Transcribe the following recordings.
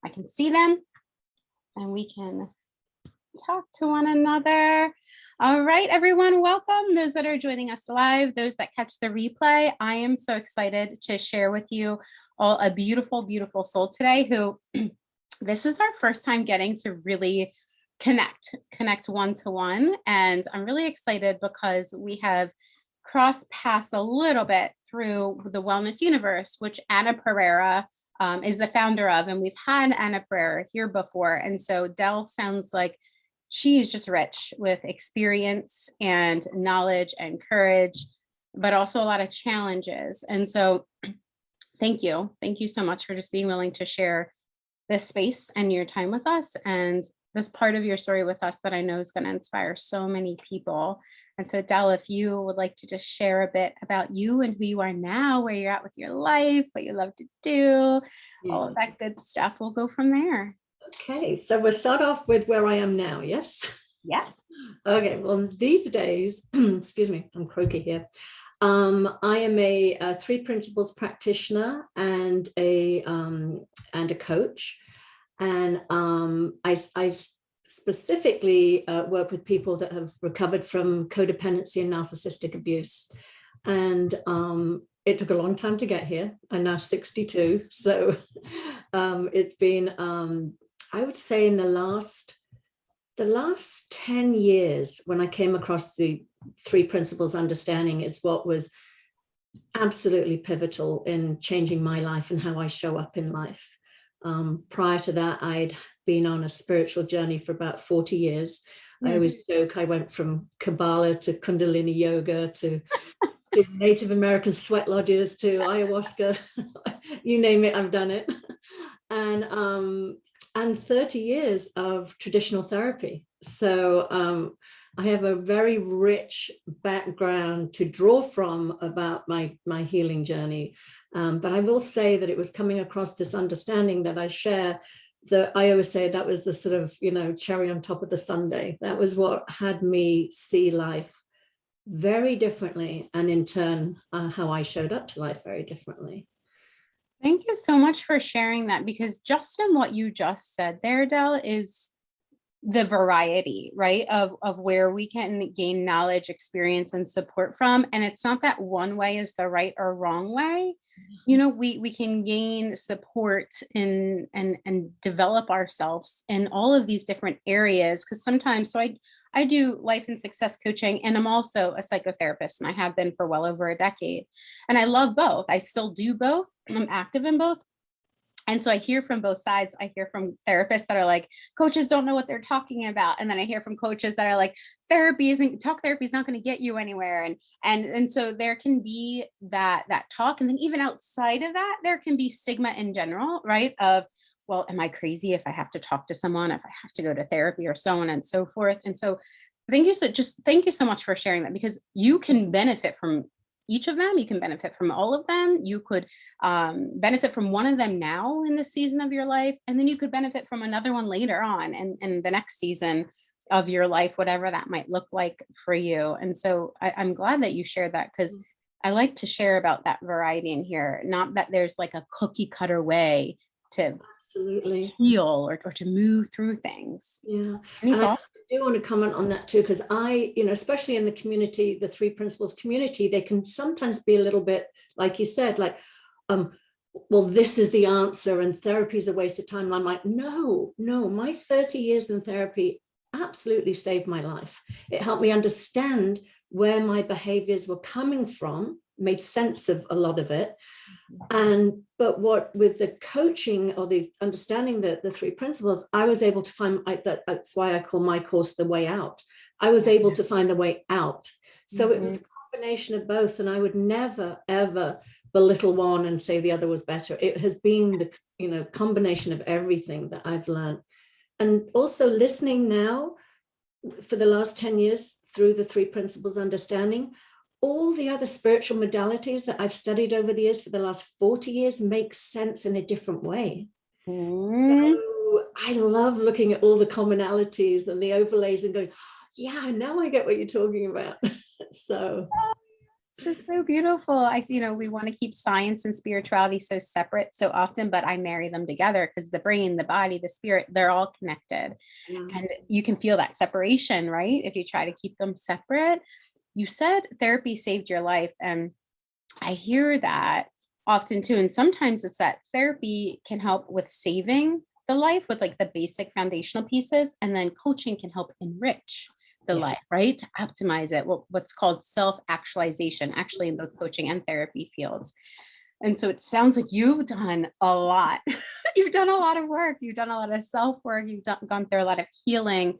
I can see them and we can talk to one another. All right, everyone, welcome. Those that are joining us live, those that catch the replay, I am so excited to share with you all a beautiful, beautiful soul today who this is our first time getting to really connect one-to-one. And I'm really excited because we have crossed paths a little bit through the Wellness Universe, which Anna Pereira is the founder of. And we've had Anna Pereira here before. And so Adele sounds like she's just rich with experience and knowledge and courage, but also a lot of challenges. And so thank you. Thank you so much for just being willing to share this space and your time with us and this part of your story with us that I know is going to inspire so many people. And so Adele, if you would like to just share a bit about you and who you are now, where you're at with your life, what you love to do, all of that good stuff, we'll go from there. Okay, so we'll start off with where I am now, yes? Yes. Okay, well, these days, excuse me, I'm croaky here. I am a three principles practitioner and a coach. And I specifically work with people that have recovered from codependency and narcissistic abuse. And it took a long time to get here. I'm now 62. So it's been, I would say in the last 10 years, when I came across the three principles understanding, is what was absolutely pivotal in changing my life and how I show up in life. Prior to that, I'd been on a spiritual journey for about 40 years. I always joke I went from Kabbalah to Kundalini yoga to Native American sweat lodges to ayahuasca. You name it, I've done it. And 30 years of traditional therapy. So I have a very rich background to draw from about my healing journey. But I will say that it was coming across this understanding that I share, that I always say that was the sort of, cherry on top of the sundae. That was what had me see life very differently. And in turn, how I showed up to life very differently. Thank you so much for sharing that, because just in what you just said there, Adele, is the variety, right, of where we can gain knowledge, experience, and support from. And it's not that one way is the right or wrong way. We can gain support and develop ourselves in all of these different areas. Because sometimes, so I do life and success coaching, and I'm also a psychotherapist, and I have been for well over a decade. And I love both. I still do both. I'm active in both. And so I hear from both sides. I hear from therapists that are like, coaches don't know what they're talking about. And then I hear from coaches that are like, talk therapy is not going to get you anywhere. And so there can be that talk. And then even outside of that, there can be stigma in general, right? Of, well, am I crazy if I have to talk to someone, if I have to go to therapy, or so on and so forth. And so thank you so much for sharing that, because you can benefit from each of them. You can benefit from all of them. You could benefit from one of them now in this season of your life, and then you could benefit from another one later on in the next season of your life, whatever that might look like for you. And so I'm glad that you shared that, because I like to share about that variety in here. Not that there's like a cookie cutter way to absolutely heal or to move through things. Yeah. And I just do want to comment on that too, because especially in the community, the three principles community, they can sometimes be a little bit, like you said, like, well, this is the answer and therapy is a waste of time. And I'm like, no, my 30 years in therapy absolutely saved my life. It helped me understand where my behaviors were coming from, made sense of a lot of it. But what with the coaching or the understanding that the three principles, I was able to find that's why I call my course The Way Out. I was able to find the way out. So it was the combination of both. And I would never, ever belittle one and say the other was better. It has been the combination of everything that I've learned. And also listening now for the last 10 years through the three principles understanding, all the other spiritual modalities that I've studied over the years for the last 40 years make sense in a different way. So I love looking at all the commonalities and the overlays and going, yeah, now I get what you're talking about. So This is so beautiful. We want to keep science and spirituality so separate so often, but I marry them together because the brain, the body, the spirit, they're all connected. Yeah. And you can feel that separation, right? If you try to keep them separate. You said therapy saved your life. And I hear that often too. And sometimes it's that therapy can help with saving the life with like the basic foundational pieces. And then coaching can help enrich the Yes. life, right? To optimize it, what's called self-actualization, actually in both coaching and therapy fields. And so it sounds like you've done a lot. You've done a lot of work. You've done a lot of self-work. You've gone through a lot of healing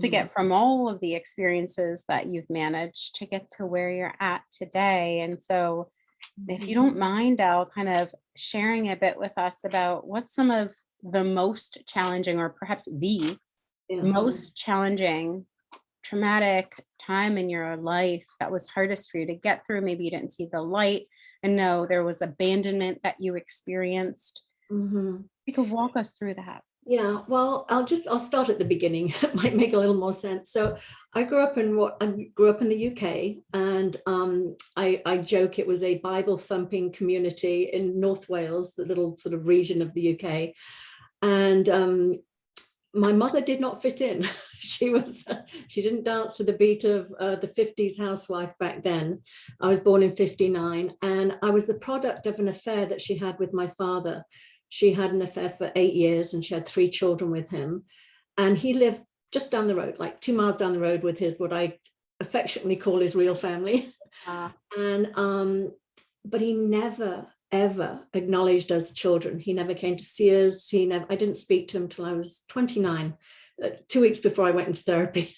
to get from all of the experiences that you've managed to get to where you're at today. And so if you don't mind, Al, kind of sharing a bit with us about what's some of the most challenging, or perhaps the most challenging traumatic time in your life that was hardest for you to get through. Maybe you didn't see the light and know there was abandonment that you experienced. You could walk us through that. Yeah, well, I'll start at the beginning. It might make a little more sense. So I grew up in the UK, and I joke it was a Bible thumping community in North Wales, the little sort of region of the UK. And my mother did not fit in. She didn't dance to the beat of the 50s housewife back then. I was born in 59, and I was the product of an affair that she had with my father. She had an affair for 8 years, and she had 3 children with him. And he lived just down the road, like 2 miles down the road, with what I affectionately call his real family. But he never, ever acknowledged us children. He never came to see us. I didn't speak to him till I was 29, 2 weeks before I went into therapy.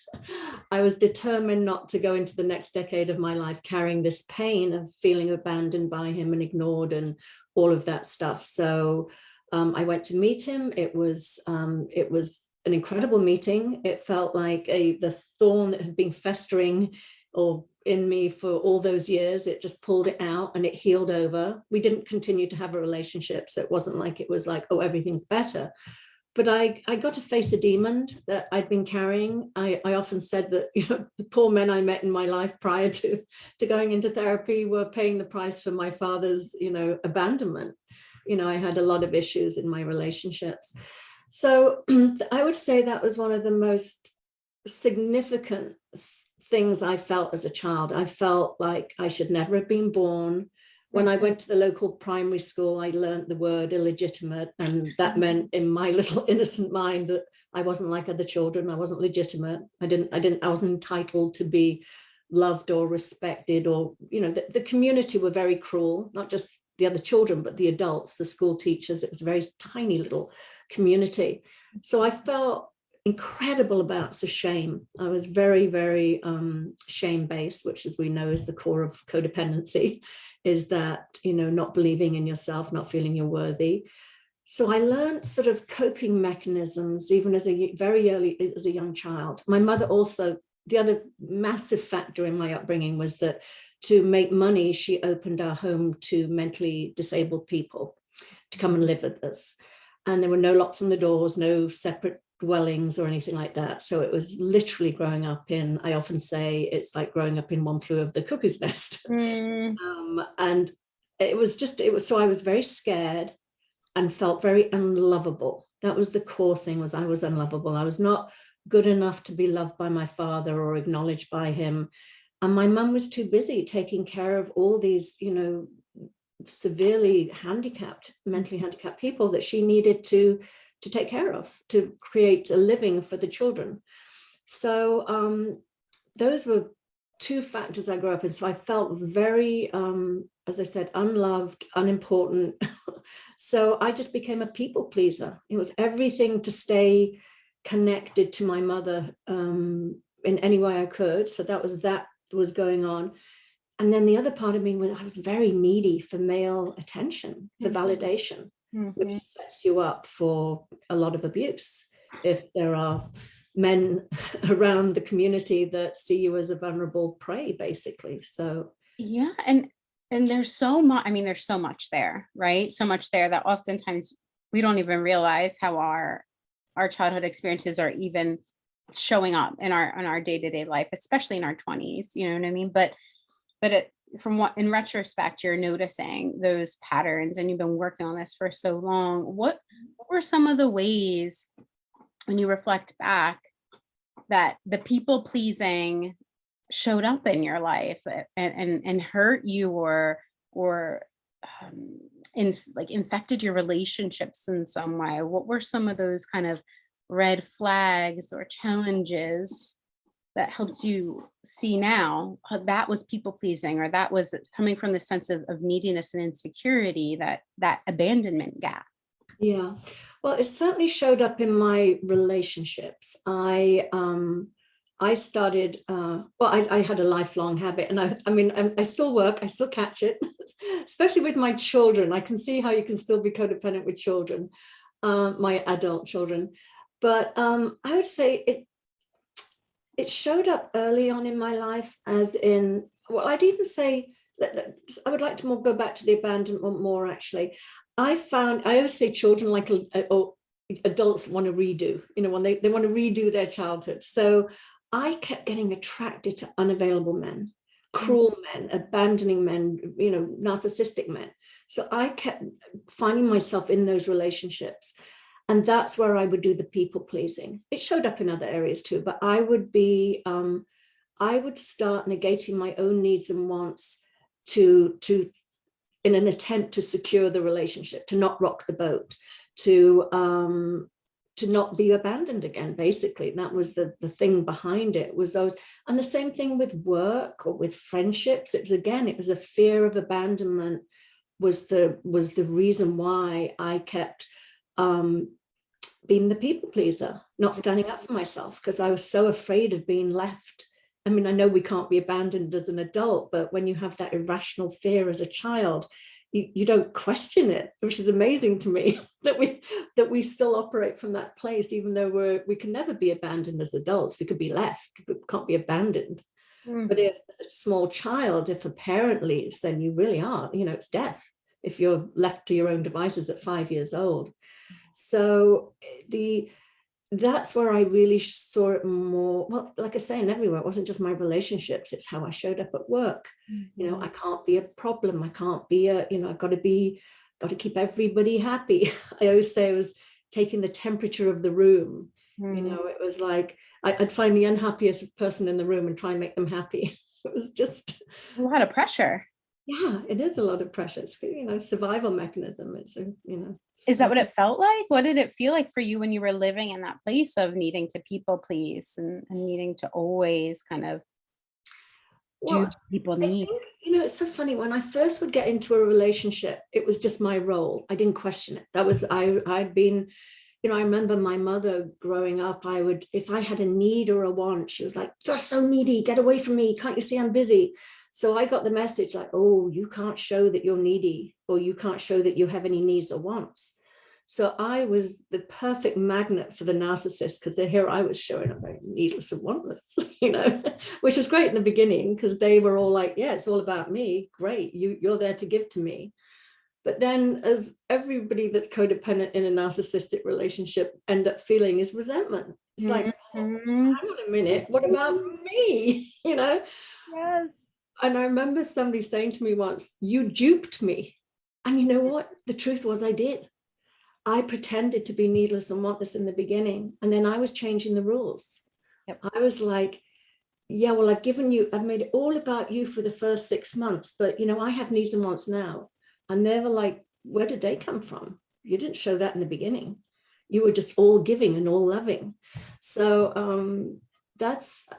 I was determined not to go into the next decade of my life carrying this pain of feeling abandoned by him and ignored and all of that stuff. So I went to meet him. It was an incredible meeting. It felt like the thorn that had been festering or in me for all those years, it just pulled it out and it healed over. We didn't continue to have a relationship, so it wasn't like it was like, oh, everything's better. But I got to face a demon that I'd been carrying. I often said that, the poor men I met in my life prior to going into therapy were paying the price for my father's, abandonment. I had a lot of issues in my relationships. So I would say that was one of the most significant things I felt as a child. I felt like I should never have been born. When I went to the local primary school, I learned the word illegitimate, and that meant in my little innocent mind that I wasn't like other children. I wasn't legitimate. I wasn't entitled to be loved or respected, or, the community were very cruel, not just the other children, but the adults, the school teachers. It was a very tiny little community. So I felt incredible amounts of shame. I was very, very shame-based, which, as we know, is the core of codependency, is that, not believing in yourself, not feeling you're worthy. So I learned sort of coping mechanisms, even as a young child. My mother also, the other massive factor in my upbringing was that to make money, she opened our home to mentally disabled people to come and live with us. And there were no locks on the doors, no separate dwellings or anything like that. So it was literally growing up in, I often say it's like growing up in one flew over the cuckoo's nest. And so I was very scared and felt very unlovable. That was the core thing, was I was unlovable. I was not good enough to be loved by my father or acknowledged by him. And my mum was too busy taking care of all these, severely handicapped, mentally handicapped people that she needed to take care of, to create a living for the children. So those were 2 factors I grew up in. So I felt very, as I said, unloved, unimportant. So I just became a people pleaser. It was everything to stay connected to my mother in any way I could. So that was going on. And then the other part of me was, I was very needy for male attention, for validation, which sets you up for a lot of abuse if there are men around the community that see you as a vulnerable prey, basically. So yeah, and there's so much. There's so much there, right? So much there that oftentimes we don't even realize how our childhood experiences are even showing up in our day-to-day life, especially in our 20s. You know what I mean? But from what in retrospect you're noticing those patterns, and you've been working on this for so long, what were some of the ways when you reflect back that the people pleasing showed up in your life and hurt you, or infected your relationships in some way? What were some of those kind of red flags or challenges that helped you see now that was people pleasing, or that was coming from the sense of neediness and insecurity, that abandonment gap? Yeah, well, it certainly showed up in my relationships. I started, I had a lifelong habit, and I mean, I still work, I still catch it, especially with my children. I can see how you can still be codependent with children, my adult children. But I would say it showed up early on in my life, as in, well, I'd even say that I would like to go back to the abandonment more, actually. I always say children like or adults want to redo, when they want to redo their childhood. So I kept getting attracted to unavailable men, cruel men, abandoning men, narcissistic men. So I kept finding myself in those relationships. And that's where I would do the people pleasing. It showed up in other areas too, but I would start negating my own needs and wants to in an attempt to secure the relationship, to not rock the boat, to not be abandoned again, basically. That was the thing behind it, was those. And the same thing with work or with friendships. It was a fear of abandonment was the reason why I kept being the people pleaser, not standing up for myself, because I was so afraid of being left. I mean, I know we can't be abandoned as an adult, but when you have that irrational fear as a child, you don't question it, which is amazing to me that we still operate from that place, even though we can never be abandoned as adults. We could be left, but can't be abandoned. But if as a small child, if a parent leaves, then you really are, it's death if you're left to your own devices at 5 years old. So that's where I really saw it more. Well, like I say, and everywhere. It wasn't just my relationships, it's how I showed up at work. I can't be a problem. I can't be I've got to keep everybody happy. I always say I was taking the temperature of the room. It was like I'd find the unhappiest person in the room and try and make them happy. It was just A lot of pressure. Yeah, it is a lot of pressure. It's survival mechanism. It's Is that what it felt like? What did it feel like for you when you were living in that place of needing to people please and needing to always kind of do what people need? I think, it's so funny. When I first would get into a relationship, it was just my role. I didn't question it. That was, I'd been, I remember my mother growing up, if I had a need or a want, she was like, "You're so needy, get away from me. Can't you see I'm busy?" So I got the message like, "Oh, you can't show that you're needy, or you can't show that you have any needs or wants." So I was the perfect magnet for the narcissist, because here I was showing up very needless and wantless, which was great in the beginning, because they were all like, "Yeah, it's all about me. Great, you're there to give to me." But then, as everybody that's codependent in a narcissistic relationship end up feeling, is resentment. It's like, "Hang on a minute, what about me?" Yes. And I remember somebody saying to me once, "You duped me." And you know what? The truth was I did. I pretended to be needless and wantless in the beginning. And then I was changing the rules. Yep. I was like, "Yeah, well, I've made it all about you for the first 6 months, but I have needs and wants now." And they were like, "Where did they come from? You didn't show that in the beginning. You were just all giving and all loving." So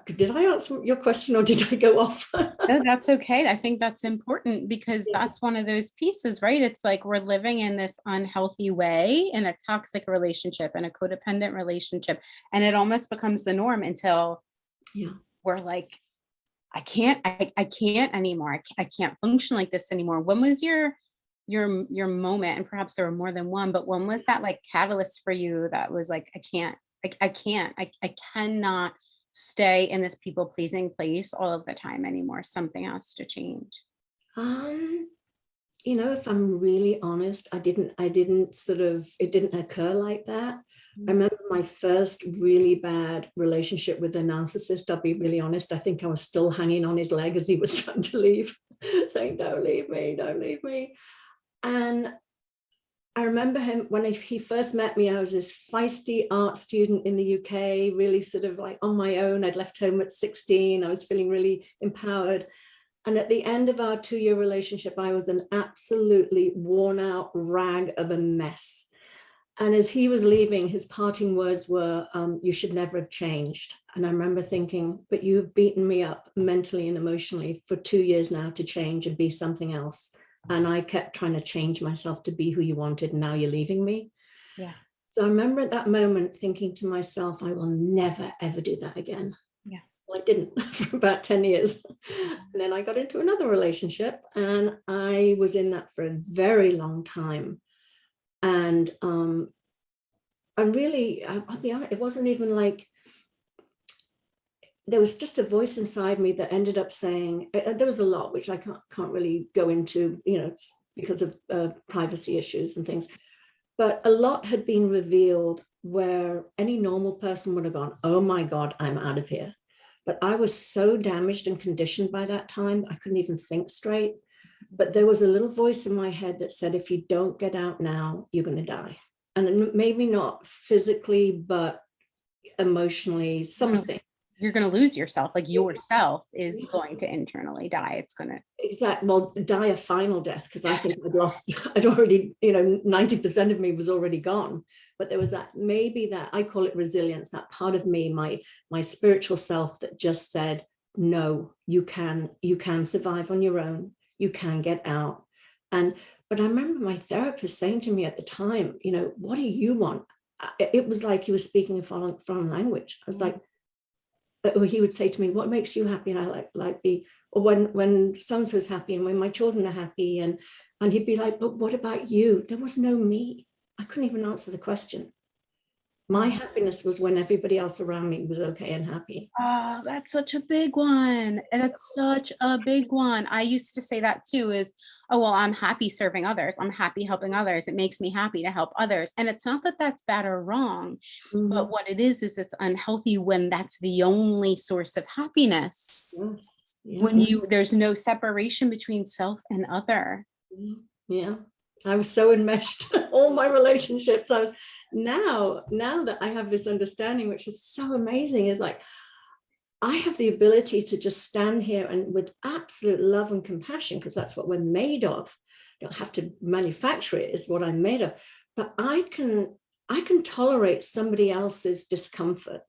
did I answer your question, or did I go off? No, that's okay. I think that's important, because Yeah. that's one of those pieces, right? It's like we're living in this unhealthy way in a toxic relationship and a codependent relationship. And it almost becomes the norm until we're like, I can't anymore. I can't function like this anymore. When was your moment? And perhaps there were more than one, but when was that like catalyst for you that was like, I cannot stay in this people pleasing place all of the time anymore. Something has to change. If I'm really honest, it didn't occur like that. I remember my first really bad relationship with a narcissist. I'll be really honest. I think I was still hanging on his leg as he was trying to leave. saying, don't leave me, don't leave me. And I remember him when he first met me. I was this feisty art student in the UK, really sort of like on my own. I'd left home at 16. I was feeling really empowered. And at the end of our 2-year relationship, I was an absolutely worn out rag of a mess. And as he was leaving, his parting words were, you should never have changed. And I remember thinking, but you have beaten me up mentally and emotionally for 2 years now to change and be something else. And I kept trying to change myself to be who you wanted. And now you're leaving me. Yeah. So I remember at that moment thinking to myself, I will never, ever do that again. Yeah. Well, I didn't for about 10 years. And then I got into another relationship and I was in that for a very long time. And really, I'll be honest, it wasn't even like, there was just a voice inside me that ended up saying, there was a lot, which I can't really go into, because of privacy issues and things. But a lot had been revealed where any normal person would have gone, oh my God, I'm out of here. But I was so damaged and conditioned by that time, I couldn't even think straight. But there was a little voice in my head that said, if you don't get out now, you're going to die. And maybe not physically, but emotionally, something. You're going to lose yourself. Like yourself is going to internally die. It's going to. Exactly. Well, die a final death, because I think I'd already, 90% of me was already gone. But there was that, maybe that, I call it resilience, that part of me, my spiritual self that just said, no, you can survive on your own. You can get out. But I remember my therapist saying to me at the time, what do you want? It was like he was speaking a foreign language. I was like, or he would say to me, what makes you happy? And I like be, or when so-and-so's happy and when my children are happy, and he'd be like, but what about you? There was no me. I couldn't even answer the question. My happiness was when everybody else around me was okay and happy. Oh, that's such a big one. That's such a big one. I used to say that too, is, oh, well, I'm happy serving others. I'm happy helping others. It makes me happy to help others. And it's not that that's bad or wrong, but what it is it's unhealthy when that's the only source of happiness. Yes. Yeah. When there's no separation between self and other. Yeah. I was so enmeshed, all my relationships. I was now that I have this understanding, which is so amazing, is like, I have the ability to just stand here and with absolute love and compassion, because that's what we're made of. You don't have to manufacture it, is what I'm made of. But I can tolerate somebody else's discomfort.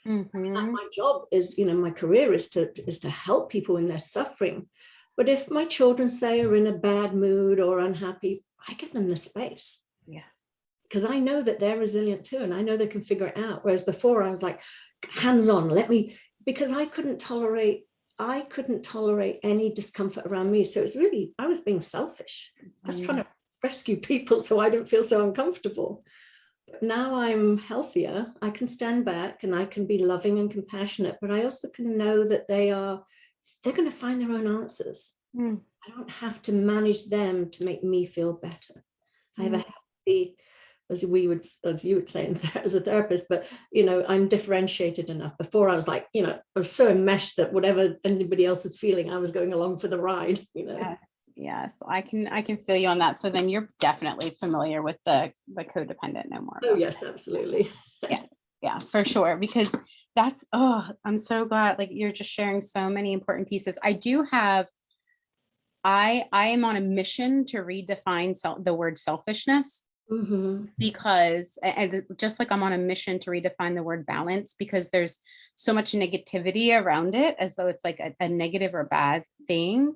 My job is, my career is to help people in their suffering. But if my children say are in a bad mood or unhappy, I give them the space. Yeah. Because I know that they're resilient too, and I know they can figure it out. Whereas before I was like, hands-on, because I couldn't tolerate any discomfort around me. So it's really, I was being selfish. I was trying to rescue people so I didn't feel so uncomfortable. But now I'm healthier. I can stand back and I can be loving and compassionate, but I also can know that they're going to find their own answers. I don't have to manage them to make me feel better. I have a healthy, as you would say as a therapist, but I'm differentiated enough. Before I was like, I was so enmeshed that whatever anybody else is feeling, I was going along for the ride. Yes, I can feel you on that. So then you're definitely familiar with the codependent no more. Oh yes, absolutely. Yeah, for sure. Because that's, I'm so glad, like, you're just sharing so many important pieces. I am on a mission to redefine the word selfishness, because, and just like I'm on a mission to redefine the word balance, because there's so much negativity around it, as though it's like a negative or bad thing.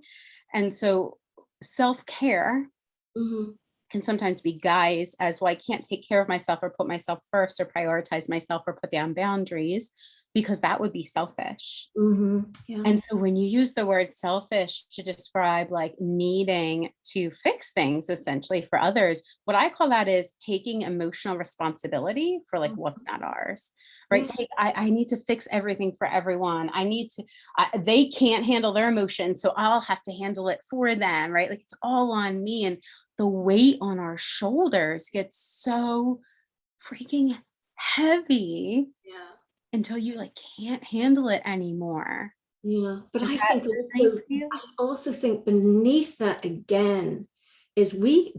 And so self-care can sometimes be guised as, well, I can't take care of myself or put myself first or prioritize myself or put down boundaries, because that would be selfish. Yeah. And so when you use the word selfish to describe like needing to fix things essentially for others, what I call that is taking emotional responsibility for like what's not ours, right? I need to fix everything for everyone. They can't handle their emotions, so I'll have to handle it for them, right? Like it's all on me. And the weight on our shoulders gets so freaking heavy until you like can't handle it anymore. Yeah, but Does I that think resonate also, for you? I also think beneath that again is we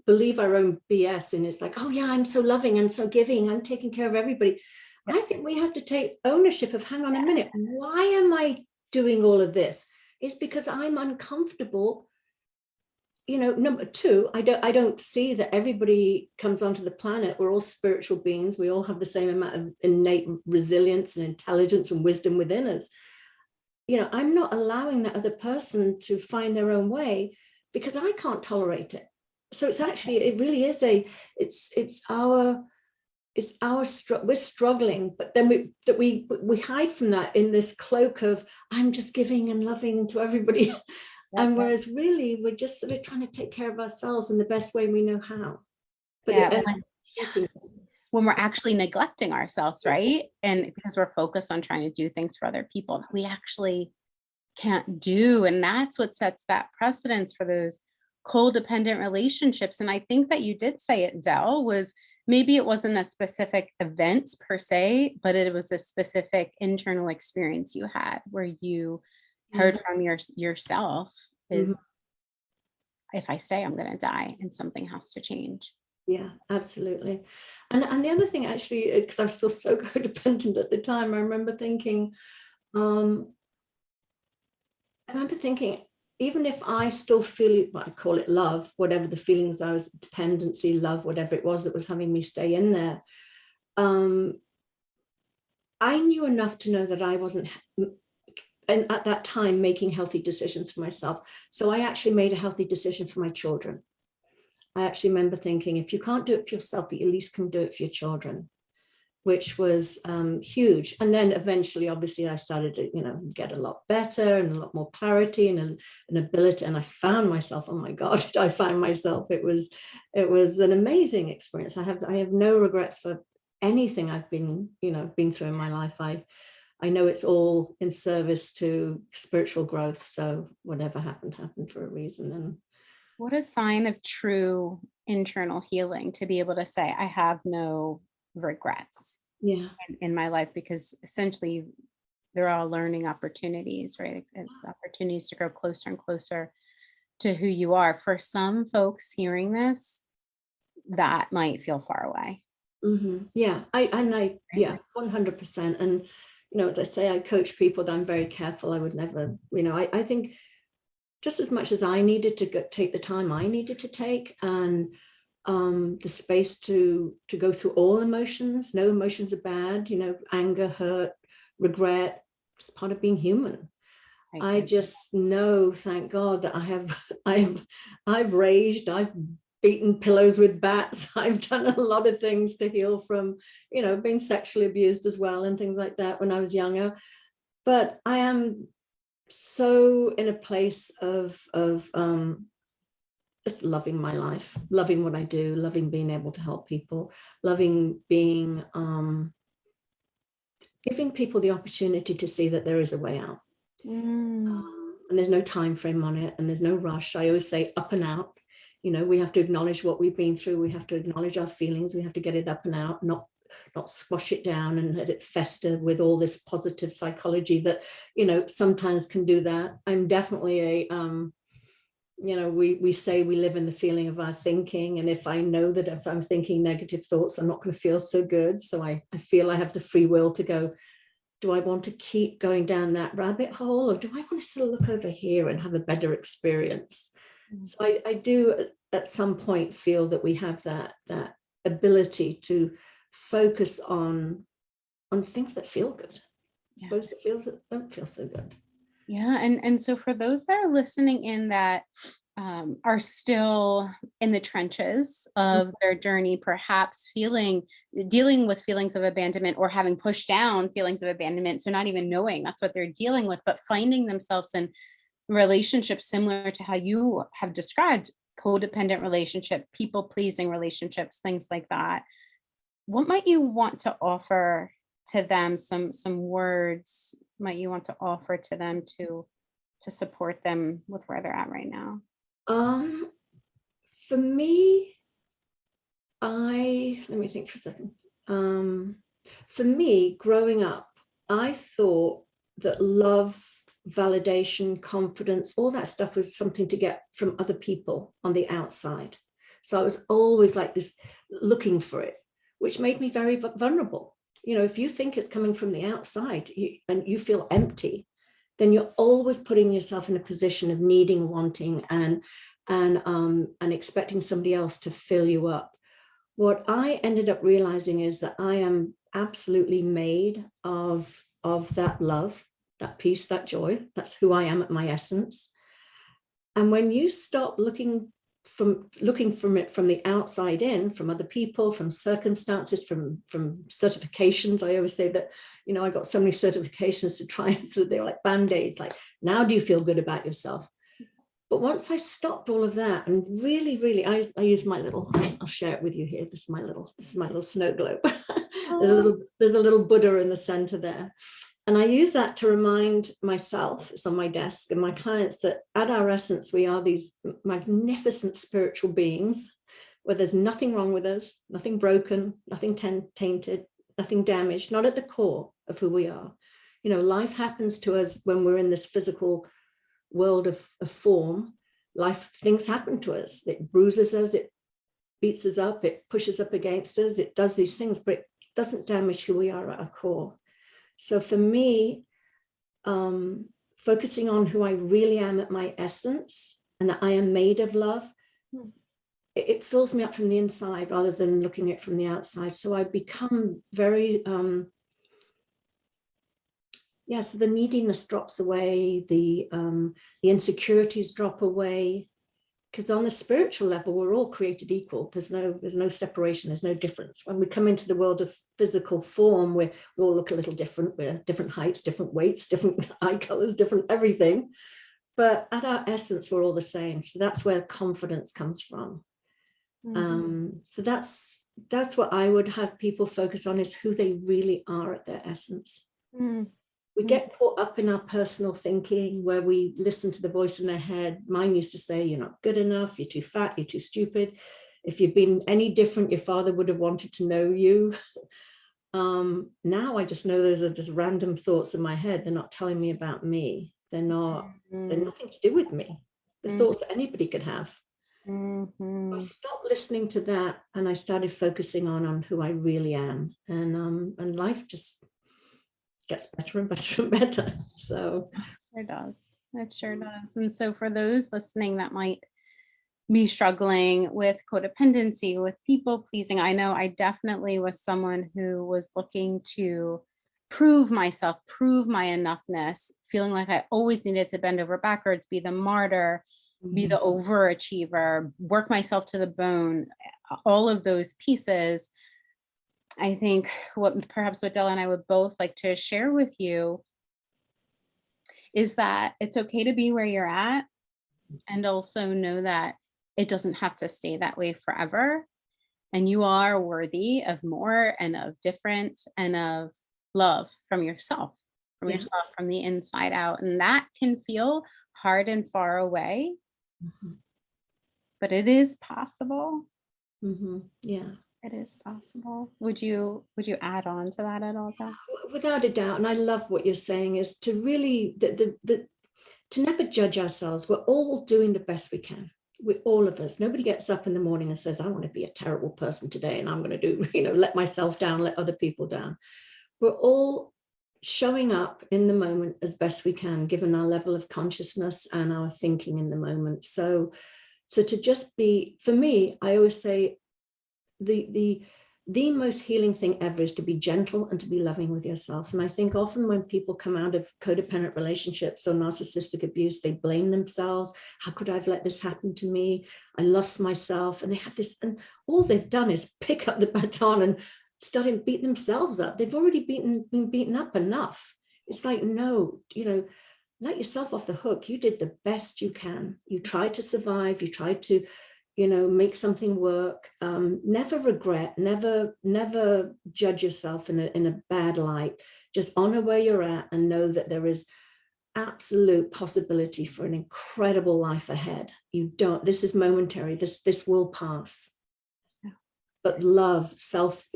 believe our own BS, and it's like, oh yeah, I'm so loving, I'm so giving, I'm taking care of everybody. Yeah. I think we have to take ownership of, hang on a minute, why am I doing all of this? It's because I'm uncomfortable. You know, number two, I don't see that everybody comes onto the planet. We're all spiritual beings. We all have the same amount of innate resilience and intelligence and wisdom within us. You know, I'm not allowing that other person to find their own way because I can't tolerate it. So it's actually, it really is we're struggling, but then we hide from that in this cloak of, I'm just giving and loving to everybody. And whereas really we're just sort of trying to take care of ourselves in the best way we know how. But Yeah, when we're actually neglecting ourselves, right? And because we're focused on trying to do things for other people that we actually can't do. And that's what sets that precedence for those codependent relationships. And I think that you did say it, Adele, was maybe it wasn't a specific event per se, but it was a specific internal experience you had where you heard from yourself is, if I stay, I'm going to die and something has to change. Yeah, absolutely. And the other thing, actually, because I was still so codependent at the time, I remember thinking, even if I still feel it, I call it love, whatever the feelings I was, dependency, love, whatever it was that was having me stay in there, I knew enough to know that I wasn't, and at that time, making healthy decisions for myself. So I actually made a healthy decision for my children. I actually remember thinking, if you can't do it for yourself, you at least can do it for your children, which was huge. And then eventually, obviously, I started to, get a lot better and a lot more clarity and an ability. And I found myself, oh my God, I found myself. It was an amazing experience. I have no regrets for anything I've been through in my life. I know it's all in service to spiritual growth. So whatever happened for a reason. And what a sign of true internal healing to be able to say, I have no regrets in my life, because essentially they're all learning opportunities, right? Opportunities to grow closer and closer to who you are. For some folks hearing this, that might feel far away. Yeah, I 100%. And as I say, I coach people that I'm very careful. I would never, I think just as much as I needed to take the time I needed to take, and the space to go through all emotions. No emotions are bad, anger, hurt, regret. It's part of being human. I just know, thank God, that I've raged, I've beaten pillows with bats. I've done a lot of things to heal from, being sexually abused as well and things like that when I was younger. But I am so in a place of just loving my life, loving what I do, loving being able to help people, loving being giving people the opportunity to see that there is a way out. And there's no time frame on it, and there's no rush. I always say up and out. We have to acknowledge what we've been through. We have to acknowledge our feelings. We have to get it up and out, not squash it down and let it fester with all this positive psychology that, sometimes can do that. I'm definitely we say we live in the feeling of our thinking. And if I know that if I'm thinking negative thoughts, I'm not going to feel so good. So I feel I have the free will to go, do I want to keep going down that rabbit hole, or do I want to sort of look over here and have a better experience? So I do at some point feel that we have that ability to focus on things that feel good, as opposed to feels that don't feel so good. Yeah. And so for those that are listening in that are still in the trenches of their journey, perhaps dealing with feelings of abandonment, or having pushed down feelings of abandonment, so not even knowing that's what they're dealing with, but finding themselves in relationships similar to how you have described, codependent relationship, people-pleasing relationships, things like that. What might you want to offer to them? Some words might you want to offer to them to support them with where they're at right now? For me, let me think for a second. For me, growing up, I thought that love validation, confidence, all that stuff was something to get from other people on the outside. So I was always like this, looking for it, which made me very vulnerable. You know, if you think it's coming from the outside and you feel empty, then you're always putting yourself in a position of needing, wanting, and expecting somebody else to fill you up. What I ended up realizing is that I am absolutely made of that love, that peace, that joy. That's who I am at my essence. And when you stop looking from it from the outside in, from other people, from circumstances, from certifications. I always say that, you know, I got so many certifications to try, so they're like band-aids, like, now do you feel good about yourself? But once I stopped all of that and really, I use my little, I'll share it with you here. This is my little snow globe. there's a little Buddha in the center there. And I use that to remind myself, it's on my desk, and my clients, that at our essence, we are these magnificent spiritual beings where there's nothing wrong with us, nothing broken, nothing tainted, nothing damaged, not at the core of who we are. You know, life happens to us when we're in this physical world of form. Things happen to us. It bruises us, it beats us up, it pushes up against us, it does these things, but it doesn't damage who we are at our core. So for me, focusing on who I really am at my essence, and that I am made of love, it fills me up from the inside rather than looking at it from the outside. So I become very, so the neediness drops away, the insecurities drop away. Because on the spiritual level, we're all created equal. There's no separation. There's no difference. When we come into the world of physical form, we all look a little different. We're different heights, different weights, different eye colors, different everything. But at our essence, we're all the same. So that's where confidence comes from. So that's what I would have people focus on, is who they really are at their essence. We get caught up in our personal thinking, where we listen to the voice in their head. Mine used to say, you're not good enough, you're too fat, you're too stupid. If you'd been any different, your father would have wanted to know you. Now I just know those are just random thoughts in my head. They're not telling me about me. They're nothing to do with me. The thoughts that anybody could have. So I stopped listening to that, and I started focusing on who I really am. And life just gets better and better and better. So it sure does. And so for those listening that might be struggling with codependency, with people pleasing, I know I definitely was someone who was looking to prove myself, prove my enoughness, feeling like I always needed to bend over backwards, be the martyr, be the overachiever, work myself to the bone, all of those pieces. I think what Adele and I would both like to share with you is that it's okay to be where you're at, and also know that it doesn't have to stay that way forever. And you are worthy of more, and of different, and of love from yourself, from the inside out. And that can feel hard and far away, but it is possible. Yeah. It is possible. Would you add on to that at all, Beth? Without a doubt. And I love what you're saying, is to really, to never judge ourselves. We're all doing the best we can. All of us. Nobody gets up in the morning and says, I want to be a terrible person today, and I'm going to do, let myself down, let other people down. We're all showing up in the moment as best we can, given our level of consciousness and our thinking in the moment. So to just be, for me, I always say, the most healing thing ever is to be gentle and to be loving with yourself. And I think often when people come out of codependent relationships or narcissistic abuse, they blame themselves. How could I have let this happen to me? I lost myself. And they have this, and all they've done is pick up the baton and started beating themselves up. They've already been beaten up enough. It's like, no, let yourself off the hook. You did the best you can. You tried to survive. You tried to make something work. Never regret, never judge yourself in a bad light. Just honor where you're at, and know that there is absolute possibility for an incredible life ahead. This is momentary, this will pass. But love, self,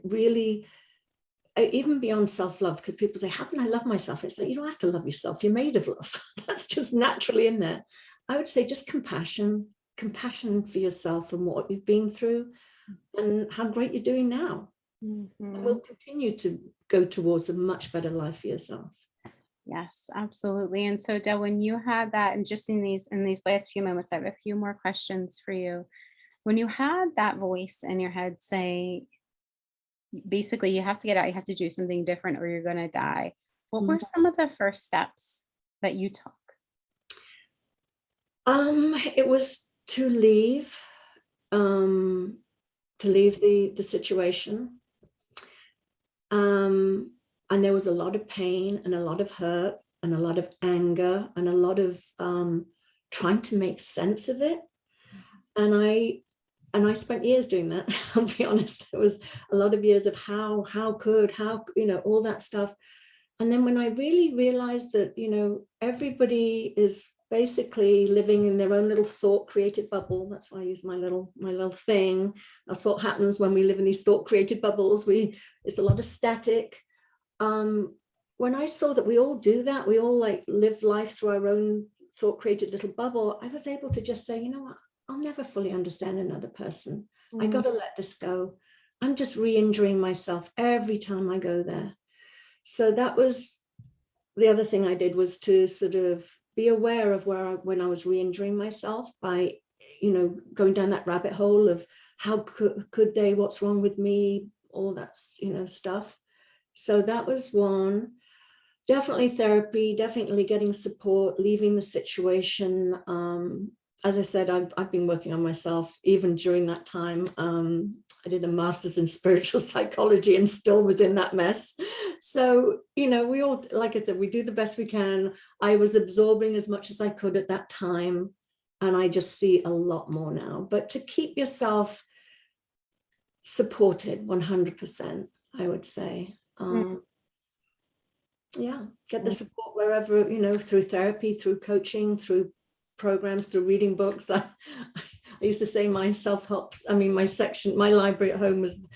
really, even beyond self-love, because people say, how can I love myself? It's like, you don't have to love yourself. You're made of love. That's just naturally in there. I would say just compassion for yourself and what you've been through and how great you're doing now. And we'll continue to go towards a much better life for yourself. Yes, absolutely. And so Adele, when you had that, and just in these last few moments, I have a few more questions for you. When you had that voice in your head say, basically, you have to get out, you have to do something different or you're going to die, what were some of the first steps that you took? It was to leave the situation. And there was a lot of pain and a lot of hurt and a lot of anger and a lot of trying to make sense of it. And I spent years doing that. I'll be honest. There was a lot of years of how, all that stuff. And then when I really realized that, everybody is basically living in their own little thought created bubble. That's why I use my little thing. That's what happens when we live in these thought created bubbles. It's a lot of static. When I saw that we all do that, we all like live life through our own thought created little bubble, I was able to just say, you know what, I'll never fully understand another person. I got to let this go. I'm just re-injuring myself every time I go there. So that was the other thing I did, was to sort of be aware of when I was re-injuring myself by, going down that rabbit hole of how could they, what's wrong with me, all that, stuff. So that was one. Definitely therapy, definitely getting support, leaving the situation. As I said, I've been working on myself even during that time. I did a master's in spiritual psychology and still was in that mess. So, we all, like I said, we do the best we can. I was absorbing as much as I could at that time. And I just see a lot more now. But to keep yourself supported 100%, I would say. Get the support wherever, through therapy, through coaching, through programs, through reading books. I used to say my self-help, my library at home was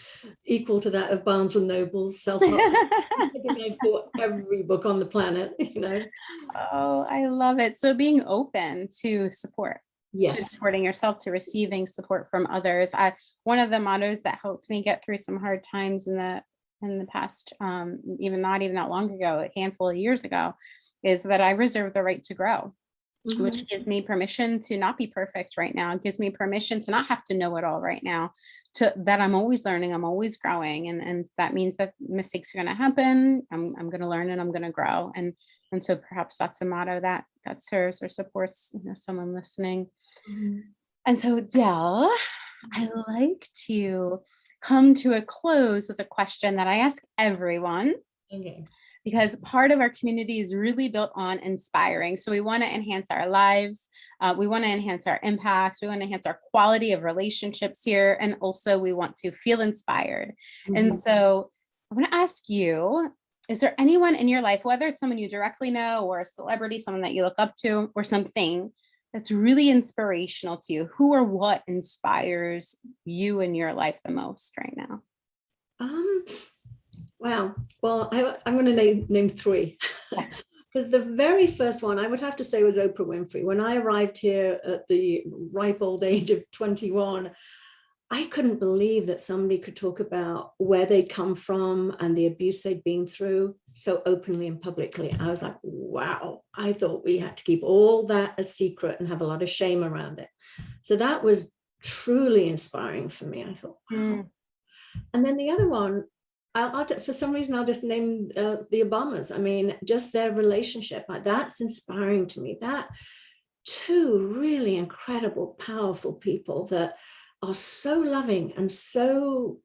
equal to that of Barnes and Noble's self-help. I think I bought every book on the planet, Oh, I love it. So being open to support. Yes. To supporting yourself, to receiving support from others. One of the mottos that helped me get through some hard times in the past, even not even that long ago, a handful of years ago, is that I reserve the right to grow, which gives me permission to not be perfect right now. It gives me permission to not have to know it all right now, that I'm always learning, I'm always growing. And that means that mistakes are going to happen. I'm going to learn and I'm going to grow. And so perhaps that's a motto that serves or supports, someone listening. And so Adele, I like to come to a close with a question that I ask everyone. Okay. Because part of our community is really built on inspiring. So we want to enhance our lives. We want to enhance our impact. We want to enhance our quality of relationships here. And also we want to feel inspired. And so I want to ask you, is there anyone in your life, whether it's someone you directly know or a celebrity, someone that you look up to, or something that's really inspirational to you? Who or what inspires you in your life the most right now? Wow. Well, I'm going to name three. Because the very first one I would have to say was Oprah Winfrey. When I arrived here at the ripe old age of 21, I couldn't believe that somebody could talk about where they'd come from and the abuse they'd been through so openly and publicly. I was like, wow, I thought we had to keep all that a secret and have a lot of shame around it. So that was truly inspiring for me. I thought, wow. And then the other one, for some reason, I'll just name the Obamas. I mean, just their relationship, that's inspiring to me. That two really incredible, powerful people that are so loving and so,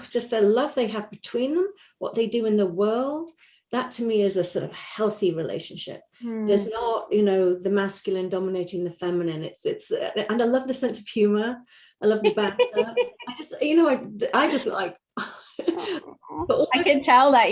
just the love they have between them, what they do in the world. That to me is a sort of healthy relationship. There's not, the masculine dominating the feminine. It's and I love the sense of humor. I love the banter. I just like. I could tell that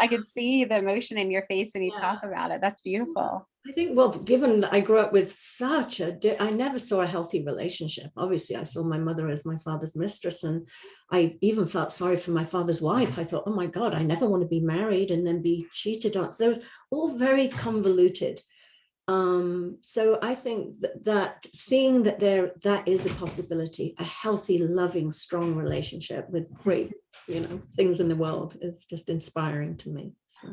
I could see the emotion in your face when you talk about it. That's beautiful. I think, well, given that I grew up with such I never saw a healthy relationship. Obviously, I saw my mother as my father's mistress, and I even felt sorry for my father's wife. I thought, oh my God, I never want to be married and then be cheated on. So that was all very convoluted. So I think that seeing that that is a possibility, a healthy, loving, strong relationship with great, things in the world is just inspiring to me. So.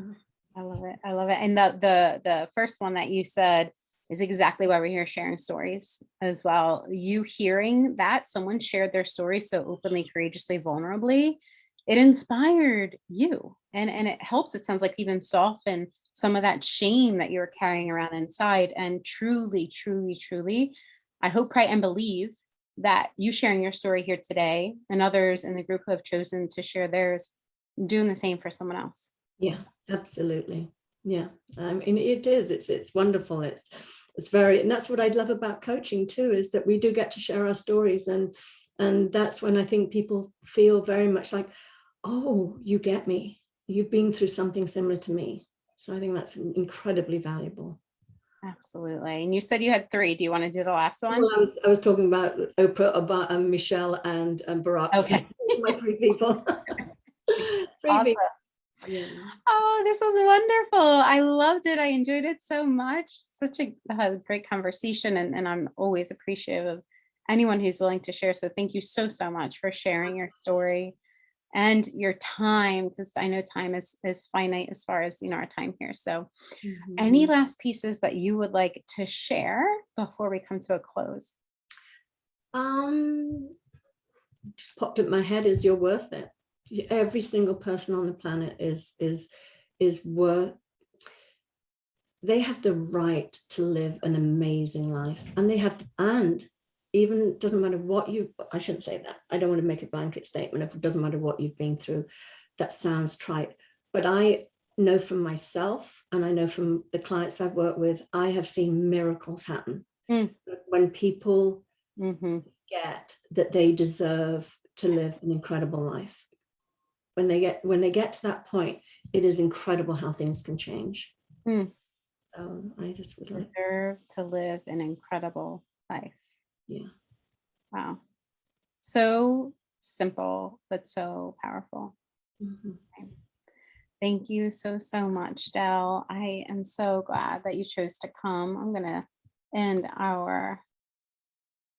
I love it. I love it. And the first one that you said is exactly why we're here sharing stories as well. You hearing that someone shared their story so openly, courageously, vulnerably, it inspired you. And it helped, it sounds like, even soften some of that shame that you're carrying around inside. And truly, truly, truly, I hope, pray, and believe that you sharing your story here today and others in the group who have chosen to share theirs, doing the same for someone else. Yeah, absolutely. Yeah. I mean, it's wonderful. It's very, and that's what I love about coaching too, is that we do get to share our stories. And that's when I think people feel very much like, oh, you get me. You've been through something similar to me. So I think that's incredibly valuable. Absolutely. And you said you had 3. Do you want to do the last one? Well, I was talking about Oprah, about Michelle, and Barack. Okay. So my 3 people. 3 Awesome. people. Yeah. Oh, this was wonderful. I loved it. I enjoyed it so much. Such a great conversation. And I'm always appreciative of anyone who's willing to share. So thank you so, so much for sharing your story and your time, because I know time is finite as far as, our time here. So any last pieces that you would like to share before we come to a close? Just popped in my head is you're worth it. Every single person on the planet is worth. They have the right to live an amazing life, and they have to, and even doesn't matter what I shouldn't say that. I don't want to make a blanket statement. If it doesn't matter what you've been through, that sounds trite. But I know from myself, and I know from the clients I've worked with, I have seen miracles happen when people get that they deserve to live an incredible life. When they get to that point, it is incredible how things can change. I just would deserve to live an incredible life. Yeah. Wow. So simple, but so powerful. Thank you so, so much, Adele. I am so glad that you chose to come. I'm going to end our